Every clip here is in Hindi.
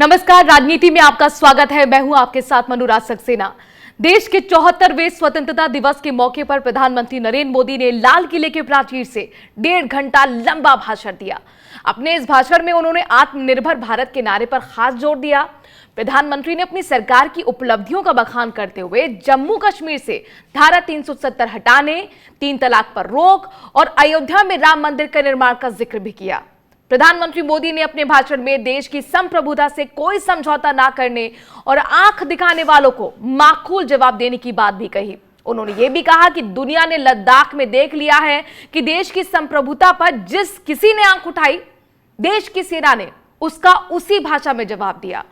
नमस्कार, राजनीति में आपका स्वागत है। मैं हूं आपके साथ अनुराग सक्सेना। देश के 74वें स्वतंत्रता दिवस के मौके पर प्रधानमंत्री नरेंद्र मोदी ने लाल किले के प्राचीर से 1.5 घंटा लंबा भाषण दिया। अपने इस भाषण में उन्होंने आत्मनिर्भर भारत के नारे पर खास जोर दिया। प्रधानमंत्री ने अपनी सरकार की उपलब्धियों का बखान करते हुए जम्मू कश्मीर से धारा 370 हटाने, 3 तलाक पर रोक और अयोध्या में राम मंदिर का निर्माण का जिक्र भी किया। प्रधानमंत्री मोदी ने अपने भाषण में देश की संप्रभुता से कोई समझौता ना करने और आंख दिखाने वालों को माकूल जवाब देने की बात भी कही। उन्होंने ये भी कहा कि दुनिया ने लद्दाख में देख लिया है कि देश की संप्रभुता पर जिस किसी ने आंख उठाई, देश की सेना ने उसका उसी भाषा में जवाब दिया।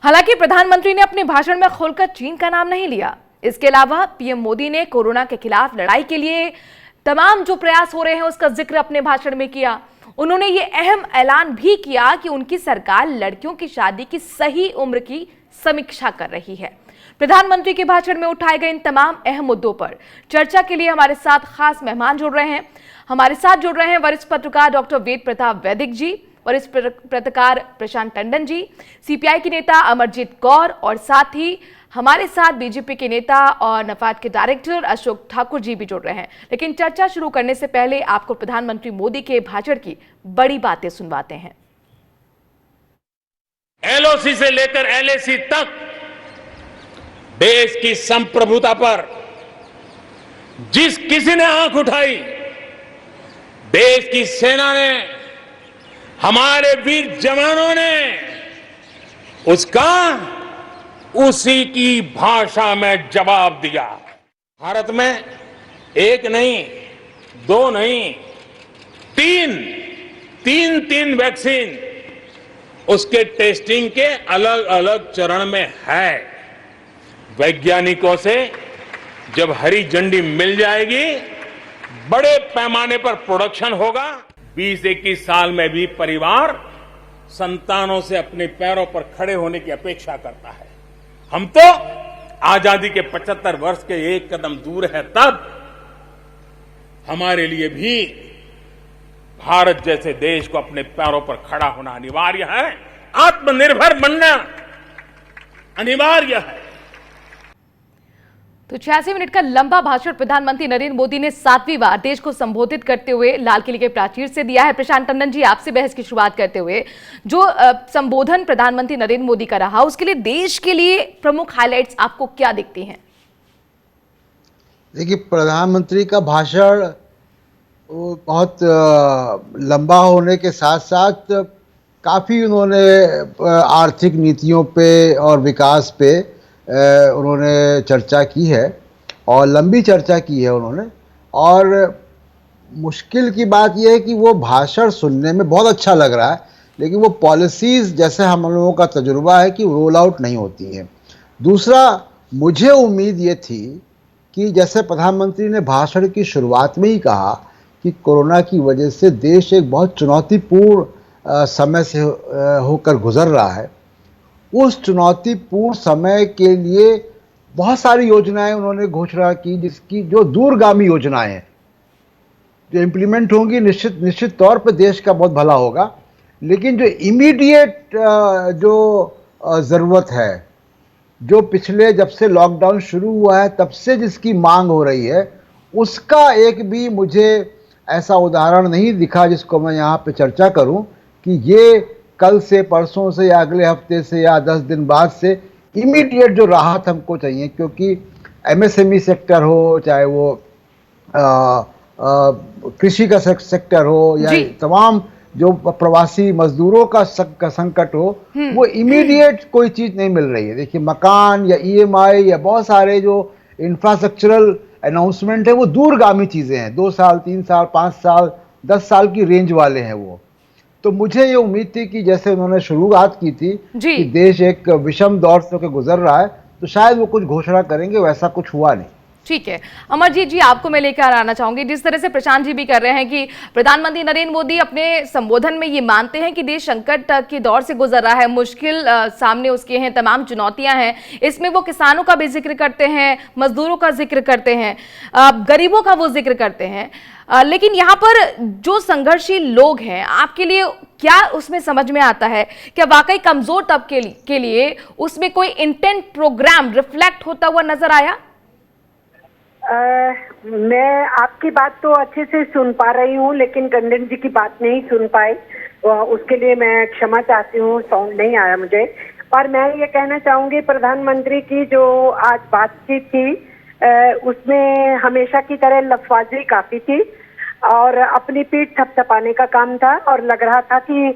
हालांकि प्रधानमंत्री ने अपने भाषण में खुलकर चीन का नाम नहीं लिया। इसके अलावा पीएम मोदी ने कोरोना के खिलाफ लड़ाई के लिए तमाम जो प्रयास हो रहे हैं उसका जिक्र अपने भाषण में किया। उन्होंने ये अहम ऐलान भी किया कि उनकी सरकार लड़कियों की शादी की सही उम्र की समीक्षा कर रही है। प्रधानमंत्री के भाषण में उठाए गए इन तमाम अहम मुद्दों पर चर्चा के लिए हमारे साथ खास मेहमान जुड़ रहे हैं। हमारे साथ जुड़ रहे हैं वरिष्ठ पत्रकार डॉक्टर वेद प्रताप वैदिक जी, वरिष्ठ पत्रकार प्रशांत टंडन जी, सीपीआई के नेता अमरजीत कौर और साथ ही हमारे साथ बीजेपी के नेता और नफाद के डायरेक्टर अशोक ठाकुर जी भी जुड़ रहे हैं। लेकिन चर्चा शुरू करने से पहले आपको प्रधानमंत्री मोदी के भाषण की बड़ी बातें सुनवाते हैं। एलओसी से लेकर एलएसी तक देश की संप्रभुता पर जिस किसी ने आंख उठाई, देश की सेना ने, हमारे वीर जवानों ने उसका उसी की भाषा में जवाब दिया। भारत में एक नहीं, दो नहीं, तीन वैक्सीन उसके टेस्टिंग के अलग अलग चरण में है। वैज्ञानिकों से जब हरी झंडी मिल जाएगी, बड़े पैमाने पर प्रोडक्शन होगा। 20-21 साल में भी परिवार संतानों से अपने पैरों पर खड़े होने की अपेक्षा करता है। हम तो आजादी के 75 वर्ष के एक कदम दूर है, तब हमारे लिए भी भारत जैसे देश को अपने पैरों पर खड़ा होना अनिवार्य है। आत्मनिर्भर बनना अनिवार्य है। तो 86 मिनट का लंबा भाषण प्रधानमंत्री नरेंद्र मोदी ने 7वीं बार देश को संबोधित करते हुए लाल किले के प्राचीर से दिया है। प्रशांत टंडन जी, आपसे बहस की शुरुआत करते हुए, जो संबोधन प्रधानमंत्री नरेंद्र मोदी का रहा, उसके लिए देश के लिए प्रमुख हाइलाइट्स आपको क्या दिखती हैं? देखिए, प्रधानमंत्री का भाषण बहुत लंबा होने के साथ साथ काफ़ी उन्होंने आर्थिक नीतियों पे और विकास पे उन्होंने चर्चा की है और लंबी चर्चा की है उन्होंने। और मुश्किल की बात यह है कि वो भाषण सुनने में बहुत अच्छा लग रहा है, लेकिन वो पॉलिसीज़ जैसे हम लोगों का तजुर्बा है कि रोल आउट नहीं होती हैं। दूसरा, मुझे उम्मीद ये थी कि जैसे प्रधानमंत्री ने भाषण की शुरुआत में ही कहा कि कोरोना की वजह से देश एक बहुत चुनौतीपूर्ण समय से होकर गुजर रहा है, उस चुनौतीपूर्ण समय के लिए बहुत सारी योजनाएं उन्होंने घोषणा की, जिसकी जो दूरगामी योजनाएं हैं जो इम्प्लीमेंट होंगी, निश्चित तौर पर देश का बहुत भला होगा। लेकिन जो इमीडिएट जो ज़रूरत है, जो पिछले जब से लॉकडाउन शुरू हुआ है तब से जिसकी मांग हो रही है, उसका एक भी मुझे ऐसा उदाहरण नहीं दिखा जिसको मैं यहाँ पे चर्चा करूँ कि ये कल से, परसों से या अगले हफ्ते से या 10 दिन बाद से इमीडिएट जो राहत हमको चाहिए। क्योंकि एमएसएमई सेक्टर हो, चाहे वो कृषि का सेक्टर हो या तमाम जो प्रवासी मजदूरों का संकट हो, वो इमीडिएट कोई चीज़ नहीं मिल रही है। देखिए, मकान या ईएमआई या बहुत सारे जो इंफ्रास्ट्रक्चरल अनाउंसमेंट है वो दूरगामी चीज़ें हैं, 2 साल, 3 साल, 5 साल, 10 साल की रेंज वाले हैं वो। तो मुझे ये उम्मीद थी कि जैसे उन्होंने शुरुआत की थी कि देश एक विषम दौर से होकर गुजर रहा है, तो शायद वो कुछ घोषणा करेंगे, वैसा कुछ हुआ नहीं। ठीक है, अमरजीत जी, आपको मैं लेकर आना चाहूंगी। जिस तरह से प्रशांत जी भी कर रहे हैं कि प्रधानमंत्री नरेंद्र मोदी अपने संबोधन में ये मानते हैं कि देश संकट के दौर से गुजर रहा है, मुश्किल सामने उसके हैं, तमाम चुनौतियां हैं। इसमें वो किसानों का भी जिक्र करते हैं, मजदूरों का जिक्र करते हैं, गरीबों का वो जिक्र करते हैं। लेकिन यहाँ पर जो संघर्षशील लोग हैं, आपके लिए क्या उसमें समझ में आता है? क्या वाकई कमजोर तबके के लिए उसमें कोई इंटेंट प्रोग्राम रिफ्लेक्ट होता हुआ नजर आया? मैं आपकी बात तो अच्छे से सुन पा रही हूँ, लेकिन टंडन जी की बात नहीं सुन पाई। उसके लिए मैं क्षमा चाहती हूँ, साउंड नहीं आया मुझे। और मैं ये कहना चाहूंगी, प्रधानमंत्री की जो आज बातचीत थी उसमें हमेशा की तरह लफाजी काफी थी और अपनी पीठ थपथपाने का काम था, और लग रहा था कि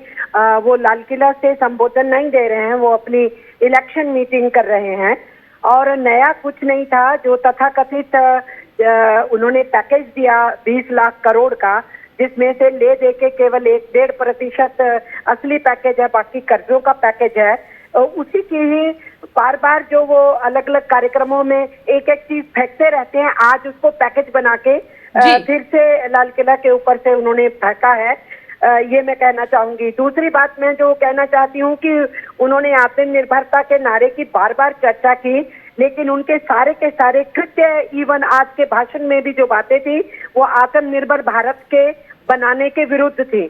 वो लाल किला से संबोधन नहीं दे रहे हैं, वो अपनी इलेक्शन मीटिंग कर रहे हैं। और नया कुछ नहीं था। जो तथाकथित उन्होंने पैकेज दिया 20 लाख करोड़ का, जिसमें से ले दे के केवल 1-1.5% असली पैकेज है, बाकी कर्जों का पैकेज है। उसी की ही बार बार जो वो अलग अलग कार्यक्रमों में एक एक चीज फेंकते रहते हैं, आज उसको पैकेज बना के फिर से लाल किला के ऊपर से उन्होंने फेंका है। ये मैं कहना चाहूंगी। दूसरी बात मैं जो कहना चाहती हूँ कि उन्होंने आत्मनिर्भरता के नारे की बार बार चर्चा की, लेकिन उनके सारे के सारे कृत्य, इवन आज के भाषण में भी जो बातें थी, वो आत्मनिर्भर भारत के बनाने के विरुद्ध थी।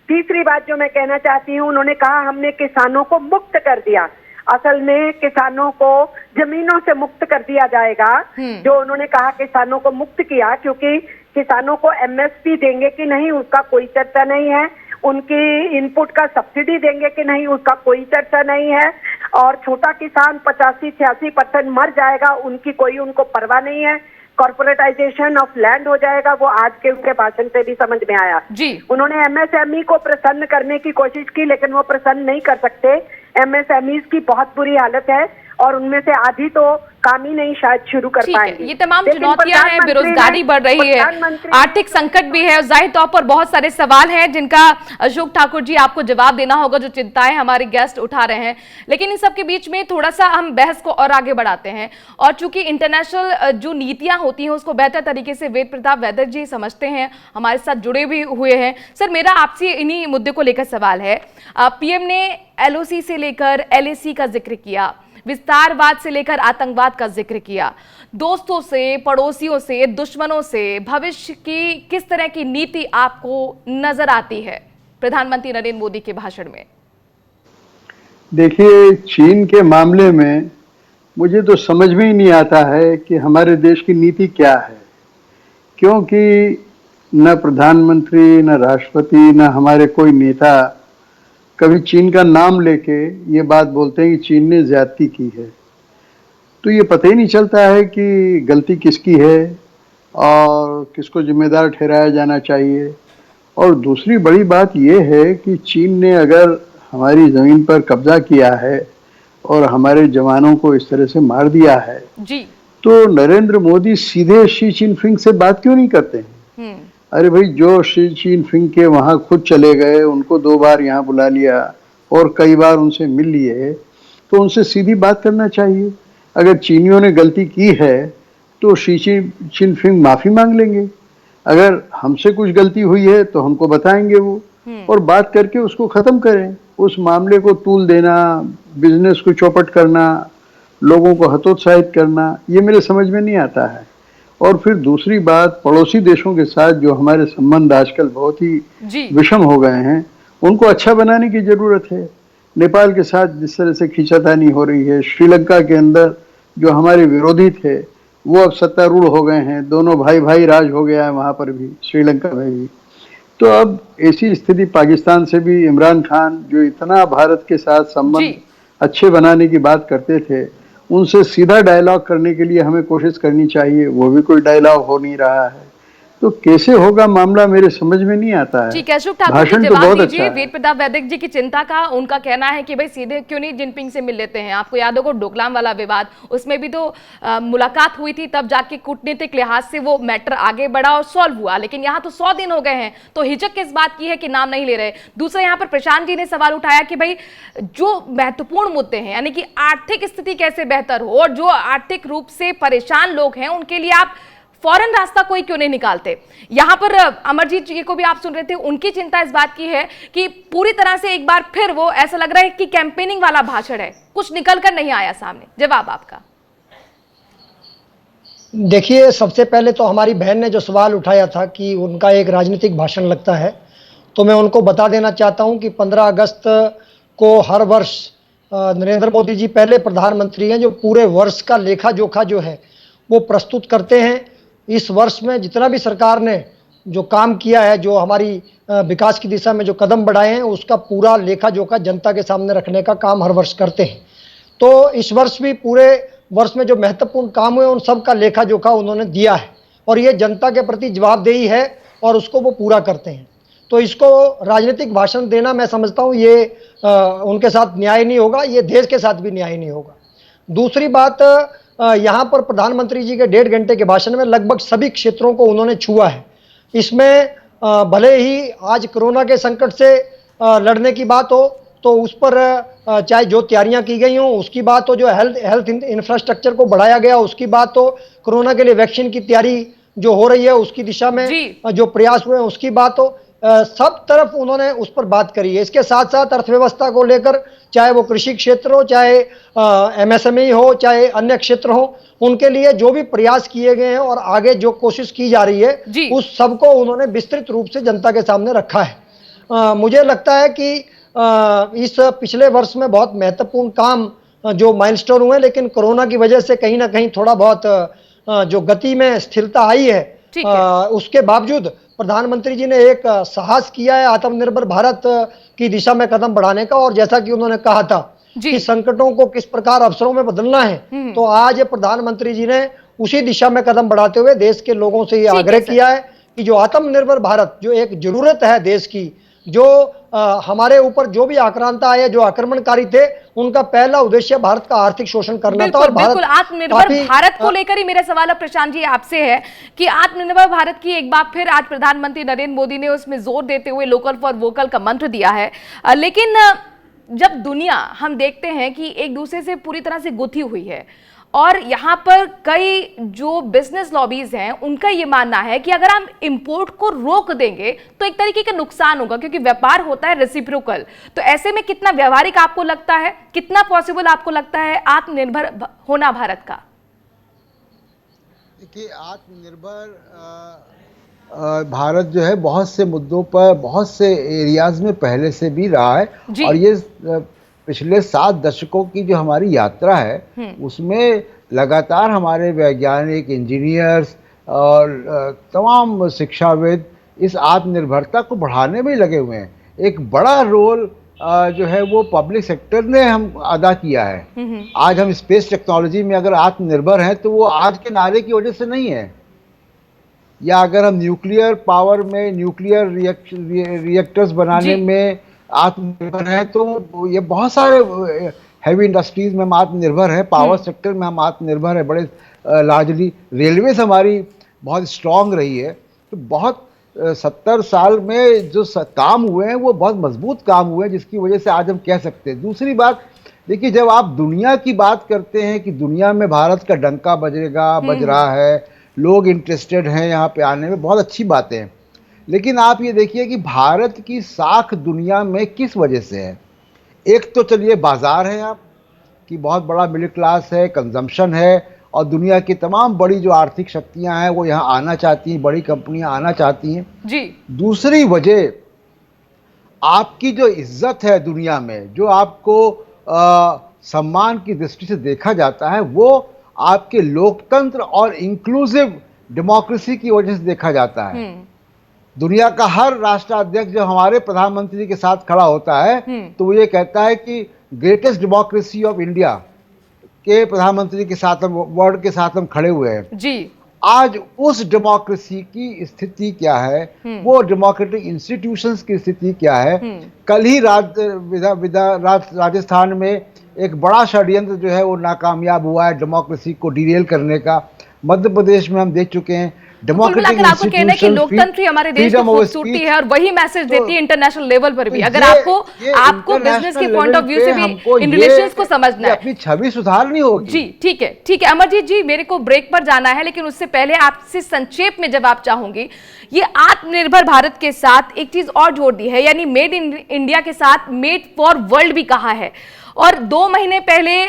तीसरी बात जो मैं कहना चाहती हूँ, उन्होंने कहा हमने किसानों को मुक्त कर दिया। असल में किसानों को जमीनों से मुक्त कर दिया जाएगा। जो उन्होंने कहा किसानों को मुक्त किया, क्योंकि किसानों को एमएसपी देंगे कि नहीं उसका कोई चर्चा नहीं है, उनकी इनपुट का सब्सिडी देंगे कि नहीं उसका कोई चर्चा नहीं है, और छोटा किसान 85-86% मर जाएगा उनकी कोई उनको परवाह नहीं है। कॉर्पोरेटाइजेशन ऑफ लैंड हो जाएगा, वो आज के उनके भाषण से भी समझ में आया जी। उन्होंने एमएसएमई को प्रसन्न करने की कोशिश की, लेकिन वो प्रसन्न नहीं कर सकते। एमएसएमई की बहुत बुरी हालत है और उनमें से आधी तो काम ही नहीं शायद शुरू कर पाएंगे। ये तमाम चुनौतियां हैं, बेरोजगारी बढ़ रही है, आर्थिक संकट भी है, और जाहिर तौर पर बहुत सारे सवाल हैं जिनका अशोक ठाकुर जी आपको जवाब देना होगा, जो चिंताएं हमारे गेस्ट उठा रहे हैं। लेकिन इन सब के बीच में थोड़ा सा हम बहस को और आगे बढ़ाते हैं, और चूंकि इंटरनेशनल जो नीतियां होती हैं उसको बेहतर तरीके से वेद प्रताप वैद्य जी समझते हैं, हमारे साथ जुड़े भी हुए हैं। सर, मेरा आपसे इन्हीं मुद्दे को लेकर सवाल है। पीएम ने एलओसी से लेकर एलएसी का जिक्र किया, विस्तारवाद से लेकर आतंकवाद का जिक्र किया, दोस्तों से, पड़ोसियों से, दुश्मनों से भविष्य की किस तरह की नीति आपको नजर आती है प्रधानमंत्री नरेंद्र मोदी के भाषण में? देखिए, चीन के मामले में मुझे तो समझ में ही नहीं आता है कि हमारे देश की नीति क्या है, क्योंकि न प्रधानमंत्री, न राष्ट्रपति, न हमारे कोई नेता कभी चीन का नाम लेके ये बात बोलते हैं कि चीन ने ज्यादती की है। तो ये पता ही नहीं चलता है कि गलती किसकी है और किसको जिम्मेदार ठहराया जाना चाहिए। और दूसरी बड़ी बात ये है कि चीन ने अगर हमारी ज़मीन पर कब्जा किया है और हमारे जवानों को इस तरह से मार दिया है जी, तो नरेंद्र मोदी सीधे शी चिनफिंग से बात क्यों नहीं करते हैं? अरे भाई, जो शी चिनफिंग के वहाँ खुद चले गए, उनको 2 बार यहाँ बुला लिया और कई बार उनसे मिल लिए, तो उनसे सीधी बात करना चाहिए। अगर चीनियों ने गलती की है तो शी चिनफिंग माफ़ी मांग लेंगे, अगर हमसे कुछ गलती हुई है तो हमको बताएंगे वो, और बात करके उसको ख़त्म करें। उस मामले को तूल देना, बिजनेस को चौपट करना, लोगों को हतोत्साहित करना, ये मेरे समझ में नहीं आता है। और फिर दूसरी बात, पड़ोसी देशों के साथ जो हमारे संबंध आजकल बहुत ही विषम हो गए हैं, उनको अच्छा बनाने की जरूरत है। नेपाल के साथ जिस तरह से खींचातानी हो रही है, श्रीलंका के अंदर जो हमारे विरोधी थे वो अब सत्तारूढ़ हो गए हैं, दोनों भाई भाई राज हो गया है वहाँ पर भी, श्रीलंका में भी। तो अब ऐसी स्थिति पाकिस्तान से भी, इमरान खान जो इतना भारत के साथ संबंध अच्छे बनाने की बात करते थे, उनसे सीधा डायलॉग करने के लिए हमें कोशिश करनी चाहिए, वो भी कोई डायलॉग हो नहीं रहा है। तो कैसे होगा मामला, मेरे समझ में नहीं आता है। ठीक है, अशोक ठाकुर जी जवाब दीजिए। वेद प्रताप वैद्य जी की चिंता का उनका कहना है कि भाई सीधे क्यों नहीं जिनपिंग से मिल लेते हैं। आपको याद होगा डोकलाम वाला विवाद, उसमें भी तो मुलाकात हुई थी, तब जाके कूटनीतिक लिहाज से वो मैटर आगे बढ़ा और सॉल्व हुआ। लेकिन यहाँ तो 100 दिन हो गए हैं, तो हिचक किस बात की है कि नाम नहीं ले रहे। दूसरा, यहाँ पर प्रशांत जी ने सवाल उठाया कि भाई जो महत्वपूर्ण मुद्दे हैं, यानी कि आर्थिक स्थिति कैसे बेहतर हो, और जो आर्थिक रूप से परेशान लोग हैं उनके लिए आप फौरन रास्ता कोई क्यों नहीं निकालते। यहां पर अमरजीत जी को भी आप सुन रहे थे, उनकी चिंता इस बात की है कि पूरी तरह से एक बार फिर वो ऐसा लग रहा है कि कैंपेनिंग वाला भाषण है, कुछ निकल कर नहीं आया सामने। जवाब आपका। देखिए, सबसे पहले तो हमारी बहन ने जो सवाल उठाया था कि उनका एक राजनीतिक भाषण लगता है, तो मैं उनको बता देना चाहता हूं कि 15 अगस्त को हर वर्ष नरेंद्र मोदी जी पहले प्रधानमंत्री हैं जो पूरे वर्ष का लेखा जोखा जो है वो प्रस्तुत करते हैं। इस वर्ष में जितना भी सरकार ने जो काम किया है, जो हमारी विकास की दिशा में जो कदम बढ़ाए हैं, उसका पूरा लेखा जोखा जनता के सामने रखने का काम हर वर्ष करते हैं। तो इस वर्ष भी पूरे वर्ष में जो महत्वपूर्ण काम हुए उन सब का लेखा जोखा उन्होंने दिया है और ये जनता के प्रति जवाबदेही है और उसको वो पूरा करते हैं। तो इसको राजनीतिक भाषण देना मैं समझता हूँ ये उनके साथ न्याय नहीं होगा, ये देश के साथ भी न्याय नहीं होगा। दूसरी बात, यहाँ पर प्रधानमंत्री जी के 1.5 घंटे के भाषण में लगभग सभी क्षेत्रों को उन्होंने छुआ है। इसमें भले ही आज कोरोना के संकट से लड़ने की बात हो तो उस पर चाहे जो तैयारियां की गई हों उसकी बात हो, जो हेल्थ इंफ्रास्ट्रक्चर को बढ़ाया गया उसकी बात हो, कोरोना के लिए वैक्सीन की तैयारी जो हो रही है उसकी दिशा में जो प्रयास हुए हैं उसकी बात हो, सब तरफ उन्होंने उस पर बात करी है। इसके साथ साथ अर्थव्यवस्था को लेकर, चाहे वो कृषि क्षेत्र हो, चाहे एमएसएमई हो, चाहे अन्य क्षेत्र हो, उनके लिए जो भी प्रयास किए गए हैं और आगे जो कोशिश की जा रही है उस सबको उन्होंने विस्तृत रूप से जनता के सामने रखा है। मुझे लगता है कि इस पिछले वर्ष में बहुत महत्वपूर्ण काम जो माइलस्टोन हुए, लेकिन कोरोना की वजह से कहीं ना कहीं थोड़ा बहुत जो गति में स्थिरता आई है, उसके बावजूद प्रधानमंत्री जी ने एक साहस किया है आत्मनिर्भर भारत की दिशा में कदम बढ़ाने का। और जैसा कि उन्होंने कहा था कि संकटों को किस प्रकार अवसरों में बदलना है, तो आज प्रधानमंत्री जी ने उसी दिशा में कदम बढ़ाते हुए देश के लोगों से ये आग्रह किया है कि जो आत्मनिर्भर भारत जो एक जरूरत है देश की, जो हमारे ऊपर जो भी आक्रांता आए, जो आक्रमणकारी थे, उनका पहला उद्देश्य भारत का आर्थिक शोषण करना था। और बिल्कुल आत्मनिर्भर भारत को लेकर ही मेरा सवाल प्रशांत जी आपसे है कि आत्मनिर्भर भारत की एक बार फिर आज प्रधानमंत्री नरेंद्र मोदी ने उसमें जोर देते हुए लोकल फॉर वोकल का मंत्र दिया है, लेकिन जब दुनिया हम देखते हैं कि एक दूसरे से पूरी तरह से गुथी हुई है और यहाँ पर कई जो बिजनेस लॉबीज हैं उनका ये मानना है कि अगर हम इंपोर्ट को रोक देंगे तो एक तरीके का नुकसान होगा, क्योंकि व्यापार होता है रेसिप्रोकल। तो ऐसे में कितना व्यवहारिक आपको लगता है, कितना पॉसिबल आपको लगता है आत्मनिर्भर होना भारत का? देखिए, आत्मनिर्भर भारत जो है बहुत से मुद्दों पर, बहुत से एरियाज में पहले से भी रहा है और ये पिछले 7 दशकों की जो हमारी यात्रा है उसमें लगातार हमारे वैज्ञानिक, इंजीनियर्स और तमाम शिक्षाविद इस आत्मनिर्भरता को बढ़ाने में लगे हुए हैं। एक बड़ा रोल जो है वो पब्लिक सेक्टर ने हम अदा किया है। आज हम स्पेस टेक्नोलॉजी में अगर आत्मनिर्भर हैं तो वो आज के नारे की वजह से नहीं है, या अगर हम न्यूक्लियर पावर में, न्यूक्लियर रिएक्टर्स बनाने में आत्मनिर्भर है तो ये बहुत सारे हैवी इंडस्ट्रीज में हम आत्मनिर्भर है, पावर सेक्टर में हम आत्मनिर्भर है, बड़े लार्जली रेलवेज हमारी बहुत स्ट्रांग रही है। तो बहुत 70 साल में जो काम हुए हैं वो बहुत मजबूत काम हुए हैं, जिसकी वजह से आज हम कह सकते हैं। दूसरी बात देखिए, जब आप दुनिया की बात करते हैं कि दुनिया में भारत का डंका बज रहा है, लोग इंटरेस्टेड हैं यहाँ पे आने में, बहुत अच्छी बातें हैं, लेकिन आप ये देखिए कि भारत की साख दुनिया में किस वजह से है। एक तो चलिए बाजार है आप कि बहुत बड़ा मिडिल क्लास है, कंजम्पशन है और दुनिया की तमाम बड़ी जो आर्थिक शक्तियां हैं वो यहाँ आना चाहती हैं, बड़ी कंपनियां आना चाहती हैं जी। दूसरी वजह आपकी जो इज्जत है दुनिया में, जो आपको सम्मान की दृष्टि से देखा जाता है, वो आपके लोकतंत्र और इंक्लूसिव डेमोक्रेसी की वजह से देखा जाता है। दुनिया का हर राष्ट्राध्यक्ष जो हमारे प्रधानमंत्री के साथ खड़ा होता है तो वो ये कहता है कि ग्रेटेस्ट डेमोक्रेसी ऑफ इंडिया के प्रधानमंत्री के साथ हम, वर्ल्ड के साथ हम खड़े हुए हैं जी। आज उस डेमोक्रेसी की स्थिति क्या है, वो डेमोक्रेटिक इंस्टीट्यूशंस की स्थिति क्या है। कल ही राजस्थान में एक बड़ा षड्यंत्र जो है वो नाकामयाब हुआ है डेमोक्रेसी को डिरेल करने का। मध्य प्रदेश में हम देख चुके हैं डेमोक्रेटिक आपको कहना है कि लोकतंत्र हमारे देश की खूबसूरती है और वही मैसेज देती है इंटरनेशनल लेवल पर भी। अगर आपको बिजनेस के पॉइंट ऑफ व्यू से भी इन रिलेशंस को समझना है, अपनी छवि सुधारनी होगी जी। ठीक है अमरजीत जी, मेरे को ब्रेक पर जाना है, लेकिन उससे पहले आपसे संक्षेप में जवाब चाहूंगी। ये आत्मनिर्भर भारत के साथ एक चीज और जोड़ दी है, यानी मेड इन इंडिया के साथ मेड फॉर वर्ल्ड भी कहा है। और 2 महीने पहले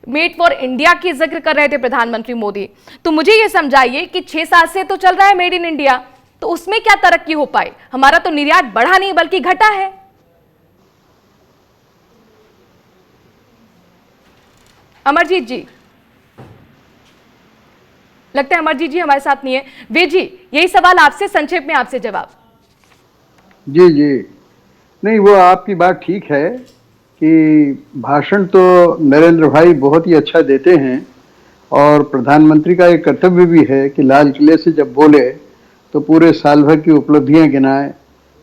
मेड फॉर इंडिया की जिक्र कर रहे थे प्रधानमंत्री मोदी। तो मुझे ये समझाइए कि 6 साल से तो चल रहा है मेड इन इंडिया, तो उसमें क्या तरक्की हो पाई? हमारा तो निर्यात बढ़ा नहीं बल्कि घटा है। अमरजीत जी, लगता है अमरजीत जी हमारे साथ नहीं है। वेद जी, यही सवाल आपसे, संक्षेप में आपसे जवाब। जी जी, नहीं वो आपकी बात ठीक है कि भाषण तो नरेंद्र भाई बहुत ही अच्छा देते हैं और प्रधानमंत्री का एक कर्तव्य भी है कि लाल किले से जब बोले तो पूरे साल भर की उपलब्धियां गिनाए,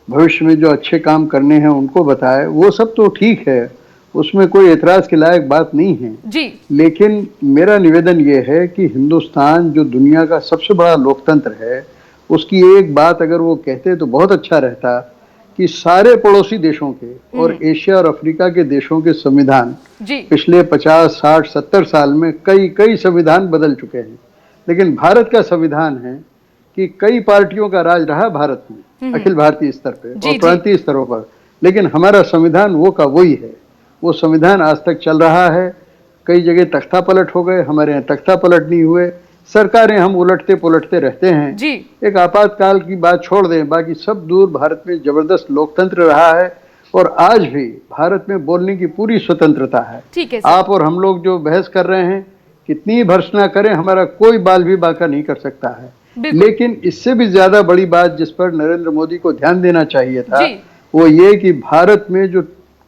भविष्य में जो अच्छे काम करने हैं उनको बताए। वो सब तो ठीक है, उसमें कोई एतराज के लायक बात नहीं है जी। लेकिन मेरा निवेदन ये है कि हिंदुस्तान जो दुनिया का सबसे बड़ा लोकतंत्र है, उसकी एक बात अगर वो कहते तो बहुत अच्छा रहता कि सारे पड़ोसी देशों के और एशिया और अफ्रीका के देशों के संविधान जी। पिछले 50, 60, 70 साल में कई संविधान बदल चुके हैं, लेकिन भारत का संविधान है कि कई पार्टियों का राज रहा भारत में, अखिल भारतीय स्तर पे और प्रांतीय स्तरों पर, लेकिन हमारा संविधान वो का वही है। वो संविधान आज तक चल रहा है। कई जगह तख्ता पलट हो गए, हमारे यहाँ तख्ता पलट नहीं हुए, सरकारें हम उलटते पुलटते रहते हैं जी। एक आपातकाल की बात छोड़ दें, बाकी सब दूर भारत में जबरदस्त लोकतंत्र रहा है और आज भी भारत में बोलने की पूरी स्वतंत्रता है। ठीक है। आप और हम लोग जो बहस कर रहे हैं, कितनी भर्त्सना करें, हमारा कोई बाल भी बांका नहीं कर सकता है। लेकिन इससे भी ज्यादा बड़ी बात जिस पर नरेंद्र मोदी को ध्यान देना चाहिए था, वो ये कि भारत में जो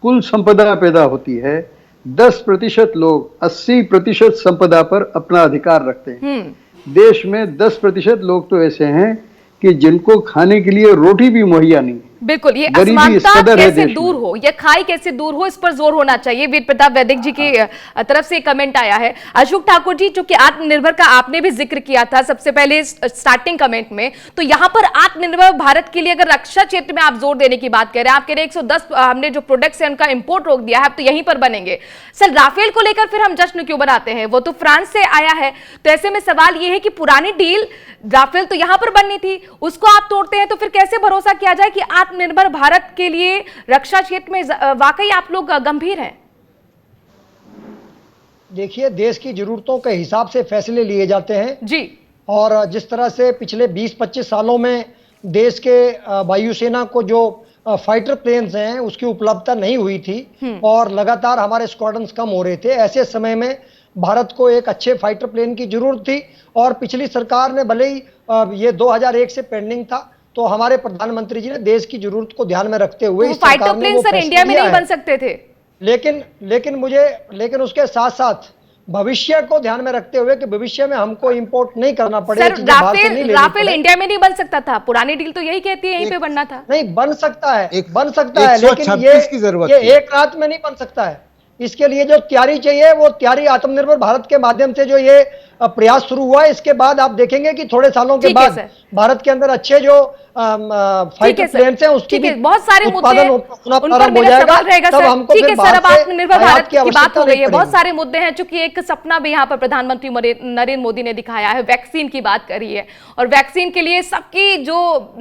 कुल संपदा पैदा होती है, 10% लोग 80% संपदा पर अपना अधिकार रखते हैं। देश में 10% लोग तो ऐसे हैं कि जिनको खाने के लिए रोटी भी मुहैया नहीं है। बिल्कुल, ये असमानता कैसे दूर हो, ये खाई कैसे दूर हो, इस पर जोर होना चाहिए। वीर प्रताप वैदिक जी की तरफ से कमेंट आया है। अशोक ठाकुर जी, चूंकि आत्मनिर्भर का आपने भी जिक्र किया था सबसे पहले स्टार्टिंग कमेंट में, तो यहां पर आत्मनिर्भर भारत के लिए अगर रक्षा क्षेत्र में आप जोर देने की बात कह रहे हैं, आप कह रहे हैं 110 हमने जो प्रोडक्ट्स है उनका इंपोर्ट रोक दिया है, अब तो यहीं पर बनेंगे। सर, राफेल को लेकर फिर हम जश्न क्यों बनाते हैं? वो तो फ्रांस से आया है। तो ऐसे में सवाल ये है कि पुरानी डील राफेल तो यहां पर बननी थी, उसको आप तोड़ते हैं, तो फिर कैसे भरोसा किया जाए कि आत्मनिर्भर भारत के लिए रक्षा क्षेत्र में वाकई आप लोग गंभीर हैं? देखिए, देश की जरूरतों के हिसाब से फैसले लिए जाते हैं जी। और जिस तरह से पिछले 20-25 सालों में देश के वायुसेना को जो फाइटर प्लेन्स हैं उसकी उपलब्धता नहीं हुई थी और लगातार हमारे स्क्वाड्रन्स कम हो रहे थे, ऐसे समय में भारत को एक अच्छे फाइटर प्लेन की जरूरत थी और पिछली सरकार ने भले ही ये 2001 से पेंडिंग था, तो हमारे प्रधानमंत्री जी ने देश की जरूरत को ध्यान में रखते हुए इस फाइटर प्लेन सर इंडिया में नहीं बन सकते थे। लेकिन उसके साथ साथ भविष्य को ध्यान में रखते हुए कि भविष्य में हमको इंपोर्ट नहीं करना पड़े। राफेल इंडिया में नहीं बन सकता था, पुरानी डील तो यही कहती है यहीं पे बनना था। नहीं, बन सकता है, लेकिन ये एक रात में नहीं बन सकता है। इसके लिए जो तैयारी चाहिए वो तैयारी आत्मनिर्भर भारत के माध्यम से जो ये प्रयास शुरू हुआ है, इसके बाद आप देखेंगे कि थोड़े सालों के बाद भारत के अंदर अच्छे जो फाइटर प्लेन्स हैं उसकी भी बहुत सारे मुद्दे हो जाएगा। तब हमको ठीक है सर, अब आत्मनिर्भर भारत की बात हो गई है, बहुत सारे मुद्दे हैं। चूंकि एक सपना भी यहाँ पर प्रधानमंत्री नरेंद्र मोदी ने दिखाया है, वैक्सीन की बात करी है, और वैक्सीन के लिए सबकी जो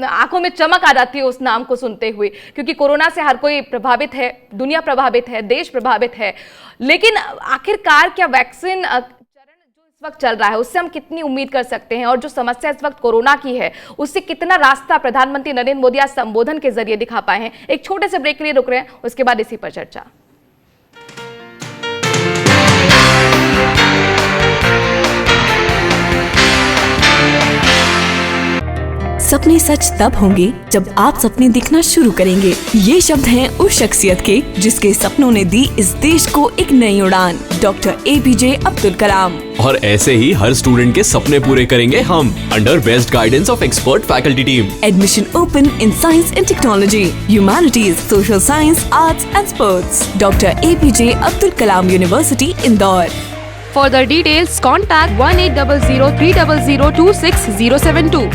आंखों में चमक आ जाती है उस नाम को सुनते हुए, क्योंकि कोरोना से हर कोई प्रभावित है, दुनिया प्रभावित है, देश प्रभावित है। लेकिन आखिरकार क्या वैक्सीन वक्त चल रहा है उससे हम कितनी उम्मीद कर सकते हैं, और जो समस्या इस वक्त कोरोना की है उससे कितना रास्ता प्रधानमंत्री नरेंद्र मोदी आज संबोधन के जरिए दिखा पाए हैं? एक छोटे से ब्रेक के लिए रुक रहे हैं, उसके बाद इसी पर चर्चा। सपने सच तब होंगे जब आप सपने दिखना शुरू करेंगे। ये शब्द हैं उस शख्सियत के जिसके सपनों ने दी इस देश को एक नई उड़ान, डॉक्टर APJ अब्दुल कलाम। और ऐसे ही हर स्टूडेंट के सपने पूरे करेंगे हम, under best guidance of expert faculty team. Admission open in science and technology, humanities, social science, arts and sports. Doctor APJ Abdul Kalam university, Indore. For details contact 180030026072।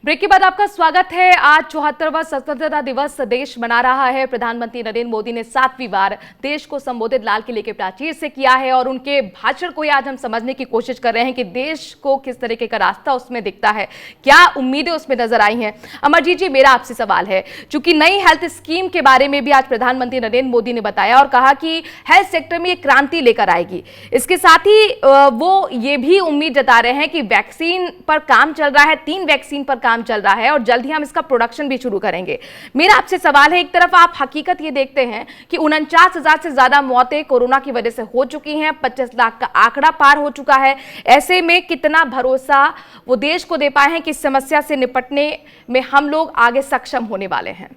Break break के बाद आपका स्वागत है। आज 74वां स्वतंत्रता दिवस देश मना रहा है। प्रधानमंत्री नरेंद्र मोदी ने 7वीं बार देश को संबोधित लाल किले के प्राचीर से किया है और उनके भाषण को आज हम समझने की कोशिश कर रहे हैं कि देश को किस तरीके का रास्ता उसमें दिखता है, क्या उम्मीदें उसमें नजर आई हैं। अमरजीत जी, मेरा आपसे सवाल है, चूंकि नई हेल्थ स्कीम के बारे में भी आज प्रधानमंत्री नरेंद्र मोदी ने बताया और कहा कि हेल्थ सेक्टर में एक क्रांति लेकर आएगी। इसके साथ ही वो ये भी उम्मीद जता रहे हैं कि वैक्सीन पर काम चल रहा है, 3 वैक्सीन पर काम चल रहा है और जल्द ही हम इसका प्रोडक्शन भी शुरू करेंगे। मेरा आपसे सवाल है, एक तरफ आप हकीकत ये देखते हैं कि 49,000 से ज्यादा मौतें कोरोना की वजह से हो चुकी हैं, 25 लाख का आंकड़ा पार हो चुका है। ऐसे में कितना भरोसा वो देश को दे पाए हैं कि इस समस्या से निपटने में हम लोग आगे सक्षम होने वाले हैं?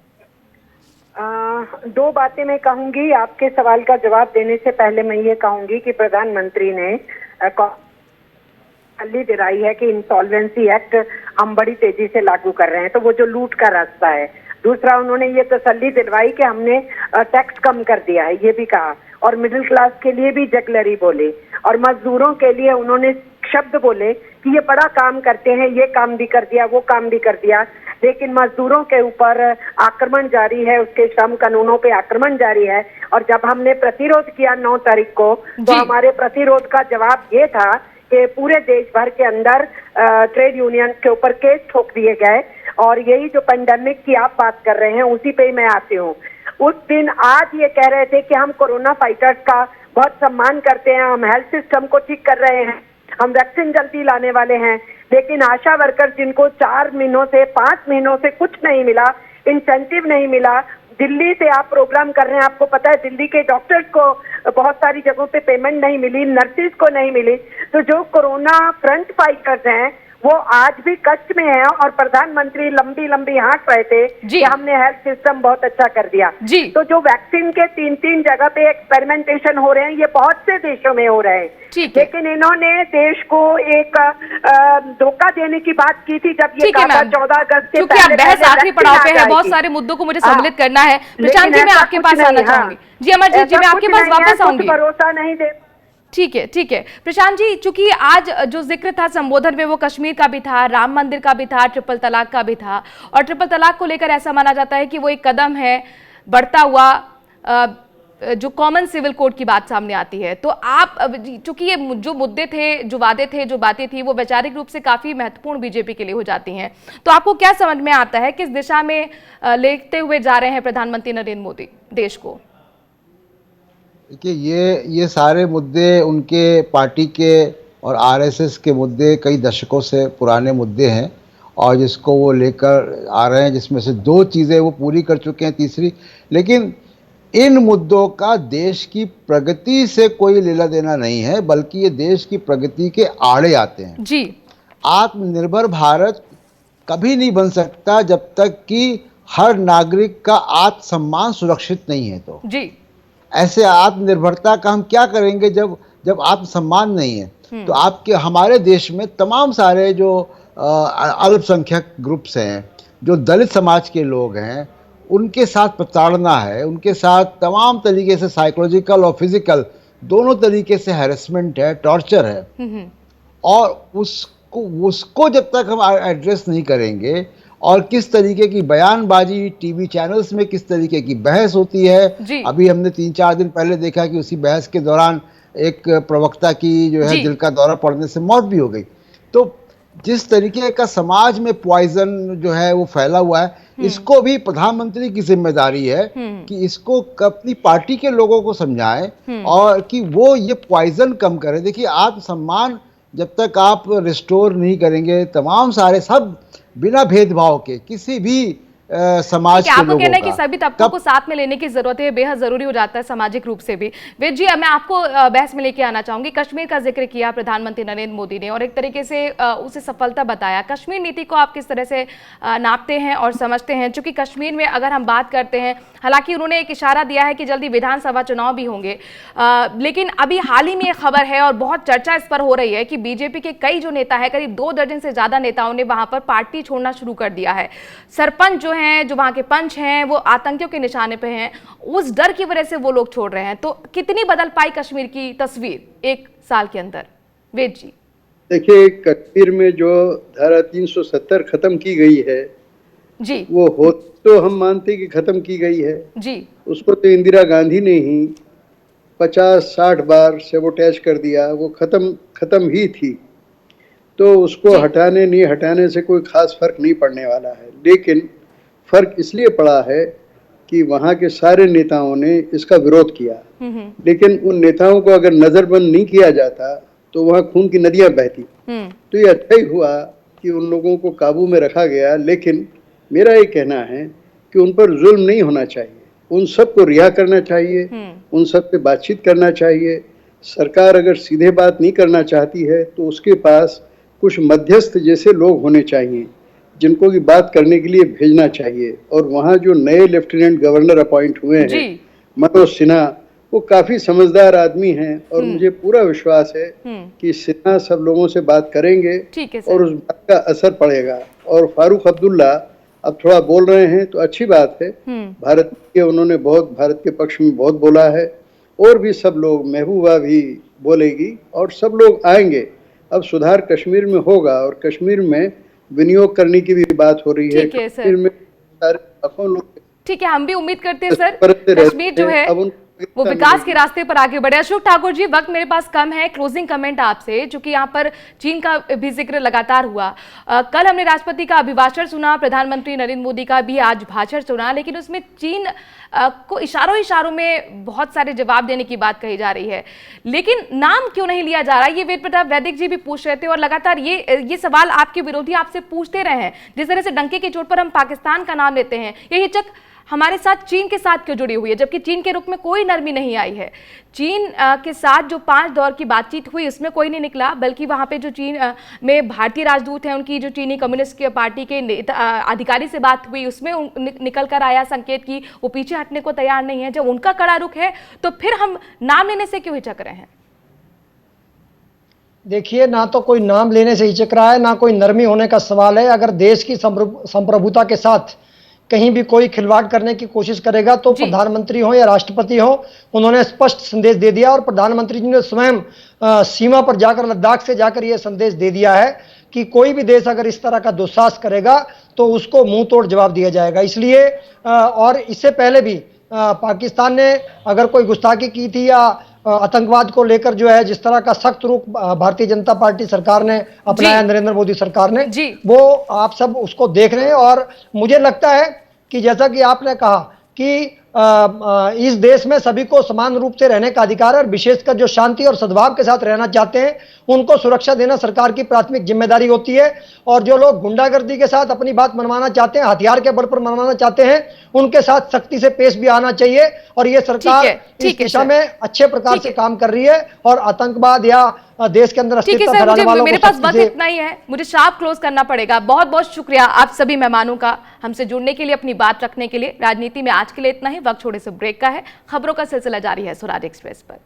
2 बातें मैं कहूंगी। आपके सवाल का जवाब देने से पहले मैं ये कहूंगी कि प्रधानमंत्री ने तसल्ली दिलाई है कि इंसॉल्वेंसी एक्ट हम बड़ी तेजी से लागू कर रहे हैं, तो वो जो लूट का रास्ता है। दूसरा, उन्होंने ये तसल्ली दिलवाई कि हमने टैक्स कम कर दिया है, ये भी कहा, और मिडिल क्लास के लिए भी जगलरी बोले, और मजदूरों के लिए उन्होंने शब्द बोले कि ये बड़ा काम करते हैं, ये काम भी कर दिया, वो काम भी कर दिया, लेकिन मजदूरों के ऊपर आक्रमण जारी है, उसके श्रम कानूनों पे आक्रमण जारी है। और जब हमने प्रतिरोध किया 9 तारीख को, तो हमारे प्रतिरोध का जवाब ये था कि पूरे देश भर के अंदर ट्रेड यूनियन के ऊपर केस ठोक दिए गए। और यही जो पेंडेमिक की आप बात कर रहे हैं, उसी पे ही मैं आती हूँ। उस दिन आज ये कह रहे थे कि हम कोरोना फाइटर्स का बहुत सम्मान करते हैं, हम हेल्थ सिस्टम को ठीक कर रहे हैं, हम वैक्सीन जल्दी लाने वाले हैं, लेकिन आशा वर्कर जिनको 4 महीनों से 5 महीनों से कुछ नहीं मिला, इंसेंटिव नहीं मिला, दिल्ली से आप प्रोग्राम कर रहे हैं, आपको पता है दिल्ली के डॉक्टर्स को बहुत सारी जगहों पे पेमेंट नहीं मिली, नर्सिस को नहीं मिली, तो जो कोरोना फ्रंट फाइटर्स हैं वो आज भी कष्ट में है। और प्रधानमंत्री लंबी लंबी हाँक रहे थे कि हमने हेल्थ सिस्टम बहुत अच्छा कर दिया। तो जो वैक्सीन के 3-3 जगह पे एक्सपेरिमेंटेशन हो रहे हैं, ये बहुत से देशों में हो रहे हैं, लेकिन इन्होंने देश को एक धोखा देने की बात की थी जब ये कहा 14 अगस्त के पहले। बहस आखिरी पड़ाव पे है, बहुत सारे मुद्दों को मुझे सम्मिलित करना है। प्रशांत जी, मैं आपके पास आना चाहूंगी। जी अमरजीत जी, मैं आपके पास वापस आऊंगी। भरोसा नहीं दे। ठीक है प्रशांत जी, चूंकि आज जो जिक्र था संबोधन में वो कश्मीर का भी था, राम मंदिर का भी था, ट्रिपल तलाक का भी था, और ट्रिपल तलाक को लेकर ऐसा माना जाता है कि वो एक कदम है बढ़ता हुआ जो कॉमन सिविल कोड की बात सामने आती है। तो आप, चूंकि ये जो मुद्दे थे, जो वादे थे, जो बातें थी, वो वैचारिक रूप से काफी महत्वपूर्ण बीजेपी के लिए हो जाती हैं, तो आपको क्या समझ में आता है, किस दिशा में लेते हुए जा रहे हैं प्रधानमंत्री नरेंद्र मोदी देश को? देखिए, ये सारे मुद्दे उनके पार्टी के और आरएसएस के मुद्दे कई दशकों से पुराने मुद्दे हैं और जिसको वो लेकर आ रहे हैं, जिसमें से 2 चीज़ें वो पूरी कर चुके हैं, तीसरी, लेकिन इन मुद्दों का देश की प्रगति से कोई लेना देना नहीं है, बल्कि ये देश की प्रगति के आड़े आते हैं। जी, आत्मनिर्भर भारत कभी नहीं बन सकता जब तक कि हर नागरिक का आत्मसम्मान सुरक्षित नहीं है। तो जी, ऐसे आत्मनिर्भरता का हम क्या करेंगे जब आत्मसम्मान नहीं है? तो आपके हमारे देश में तमाम सारे जो अल्पसंख्यक ग्रुप्स हैं, जो दलित समाज के लोग हैं, उनके साथ प्रताड़ना है, उनके साथ तमाम तरीके से साइकोलॉजिकल और फिजिकल दोनों तरीके से हैरेसमेंट है, टॉर्चर है। और उसको जब तक हम एड्रेस नहीं करेंगे, और किस तरीके की बयानबाजी टीवी चैनल्स में, किस तरीके की बहस होती है। अभी हमने 3-4 दिन पहले देखा कि उसी बहस के दौरान एक प्रवक्ता की जो है दिल का दौरा पड़ने से मौत भी हो गई। तो जिस तरीके का समाज में पॉइजन जो है वो फैला हुआ है, इसको भी प्रधानमंत्री की जिम्मेदारी है कि इसको अपनी पार्टी के लोगों को समझाएं और कि वो ये पॉइजन कम करें। देखिए, आत्मसम्मान जब तक आप रिस्टोर नहीं करेंगे, तमाम सारे सब बिना भेदभाव के किसी भी समाज के लोगों का, आपको कहना है कि सभी तबकों को साथ में लेने की जरूरत है, बेहद जरूरी हो जाता है सामाजिक रूप से भी। वेद जी, मैं आपको बहस में लेके आना चाहूंगी। कश्मीर का जिक्र किया प्रधानमंत्री नरेंद्र मोदी ने और एक तरीके से उसे सफलता बताया। कश्मीर नीति को आप किस तरह से नापते हैं और समझते हैं? चूंकि कश्मीर में अगर हम बात करते हैं, हालांकि उन्होंने एक इशारा दिया है कि जल्दी विधानसभा चुनाव भी होंगे, लेकिन अभी हाल ही में एक खबर है और बहुत चर्चा इस पर हो रही है कि बीजेपी के कई जो नेता है, करीब 2 दर्जन से ज्यादा नेताओं ने वहां पर पार्टी छोड़ना शुरू कर दिया है। सरपंच जो हैं, जो वहां के पंच हैं, वो आतंकियों के निशाने पे हैं, उस डर की वजह से वो लोग छोड़ रहे हैं। तो कितनी बदल पाई कश्मीर की तस्वीर 1 साल के अंदर? वेद जी, देखिए, कश्मीर में जो धारा 370 खत्म की गई है जी वो हो तो हम मानते कि खत्म की गई है। जी उसको तो इंदिरा गांधी ने ही 50-60 बार सैबोटेज कर दिया, वो खत्म ही थी। तो उसको जी। हटाने नहीं हटाने से कोई खास फर्क नहीं पड़ने वाला है, लेकिन फर्क इसलिए पड़ा है कि वहाँ के सारे नेताओं ने इसका विरोध किया। लेकिन उन नेताओं को अगर नजरबंद नहीं किया जाता तो वहाँ खून की नदियां बहती। तो ये अच्छा ही हुआ कि उन लोगों को काबू में रखा गया, लेकिन मेरा ये कहना है कि उन पर जुल्म नहीं होना चाहिए, उन सबको रिहा करना चाहिए, उन सब से बातचीत करना चाहिए। सरकार अगर सीधे बात नहीं करना चाहती है तो उसके पास कुछ मध्यस्थ जैसे लोग होने चाहिए जिनको की बात करने के लिए भेजना चाहिए। और वहाँ जो नए लेफ्टिनेंट गवर्नर अपॉइंट हुए हैं मनोज सिन्हा, वो काफी समझदार आदमी हैं और मुझे पूरा विश्वास है कि सिन्हा सब लोगों से बात करेंगे और उस बात का असर पड़ेगा। और फारूक अब्दुल्ला अब थोड़ा बोल रहे हैं तो अच्छी बात है, भारत के उन्होंने बहुत भारत के पक्ष में बहुत बोला है, और भी सब लोग, महबूबा भी बोलेगी और सब लोग आएंगे। अब सुधार कश्मीर में होगा और कश्मीर में विनियोग करने की भी बात हो रही है। कश्मीर में सारे लाखों लोग, ठीक है, हम भी उम्मीद करते हैं सर कश्मीर जो है वो विकास के रास्ते पर आगे बढ़े। अशोक ठाकुर जी, वक्त मेरे पास कम है, क्लोजिंग कमेंट आपसे, जो कि यहाँ पर चीन का भी जिक्र लगातार हुआ। कल हमने राष्ट्रपति का अभिभाषण सुना, प्रधानमंत्री नरेंद्र मोदी का भी आज भाषण सुना, लेकिन उसमें चीन को इशारों में बहुत सारे जवाब देने की बात कही जा रही है, लेकिन नाम क्यों नहीं लिया जा रहा? ये वेद प्रताप वैदिक जी भी पूछ रहे थे और लगातार ये सवाल आपके विरोधी आपसे पूछते रहे हैं। जिस तरह से डंके की चोट पर हम पाकिस्तान का नाम लेते हैं, ये हिचक हमारे साथ चीन के साथ क्यों जुड़ी हुई है, जबकि चीन के रुख में कोई नरमी नहीं आई है। चीन के साथ जो 5 दौर की बातचीत हुई उसमें कोई नहीं निकला, बल्कि वहां पे जो चीन में भारतीय राजदूत हैं, उनकी जो चीनी कम्युनिस्ट पार्टी के अधिकारी से बात हुई, उसमें निकल कर आया संकेत कि वो पीछे हटने को तैयार नहीं है। जब उनका कड़ा रुख है तो फिर हम नाम लेने से क्यों हिचक रहे हैं? देखिए, ना तो कोई नाम लेने से हिचक रहा है, ना कोई नरमी होने का सवाल है। अगर देश की संप्रभुता के साथ कहीं भी कोई खिलवाड़ करने की कोशिश करेगा तो प्रधानमंत्री हो या राष्ट्रपति हो, उन्होंने स्पष्ट संदेश दे दिया। और प्रधानमंत्री जी ने स्वयं सीमा पर जाकर, लद्दाख से जाकर यह संदेश दे दिया है कि कोई भी देश अगर इस तरह का दुस्साहस करेगा तो उसको मुंह तोड़ जवाब दिया जाएगा। इसलिए और इससे पहले भी पाकिस्तान ने अगर कोई गुस्ताखी की थी या आतंकवाद को लेकर जो है जिस तरह का सख्त रुख भारतीय जनता पार्टी सरकार ने अपनाया, नरेंद्र मोदी सरकार ने, वो आप सब उसको देख रहे हैं। और मुझे लगता है कि जैसा कि आपने कहा कि इस देश में सभी को समान रूप से रहने का अधिकार है और विशेषकर जो शांति और सद्भाव के साथ रहना चाहते हैं उनको सुरक्षा देना सरकार की प्राथमिक जिम्मेदारी होती है। और जो लोग गुंडागर्दी के साथ अपनी बात मनवाना चाहते हैं, हथियार के बल पर मनवाना चाहते हैं, उनके साथ सख्ती से पेश भी आना चाहिए। और ये सरकार इस दिशा में अच्छे प्रकार से काम कर रही है और आतंकवाद या देश के अंदर अस्थिरता फैलाने वालों को मेरे पास बस इतना ही है, मुझे शार्प क्लोज करना पड़ेगा। बहुत बहुत शुक्रिया आप सभी मेहमानों का हमसे जुड़ने के लिए, अपनी बात रखने के लिए। राजनीति में आज के लिए इतना ही, वक्त छोड़े से ब्रेक का है। खबरों का सिलसिला जारी है स्वराज एक्सप्रेस पर।